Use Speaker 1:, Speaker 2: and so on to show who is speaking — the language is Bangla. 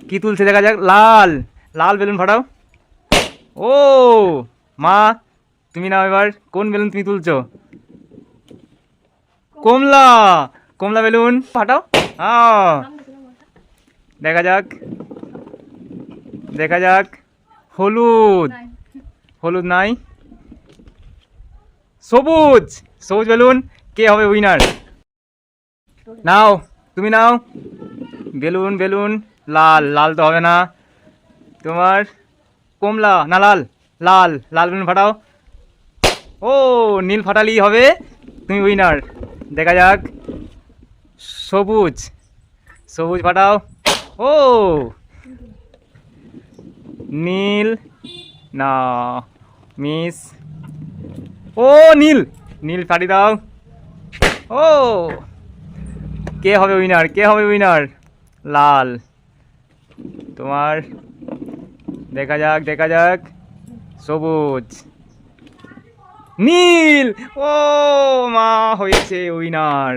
Speaker 1: কি তুলছে দেখা যাক। লাল, লাল বেলুন ফাটাও। ও মা, তুমি নাও এবার, কোন বেলুন তুমি তুলছো? কমলা, কমলা বেলুন ফাটাও। দেখা যাক, দেখা যাক। হলুদ, হলুদ নাই। সবুজ, সবুজ বেলুন। কে হবে উইনার? নাও, তুমি নাও বেলুন। বেলুন লাল, লাল তো হবে না তোমার। কমলা না লাল? লাল, লাল বেলুন ফাটাও। ও নীল ফাটালেই হবে, তুমি উইনার। দেখা যাক। সবুজ, সবুজ ফাটাও। ও নীল না, মিস। ও নীল, নীল ফাটি দাও। ও কে হবে উইনার? কে হবে উইনার? লাল তোমার। দেখা যাক, দেখা যাক। সবুজ, নীল। ও মা, হয়েছে উইনার।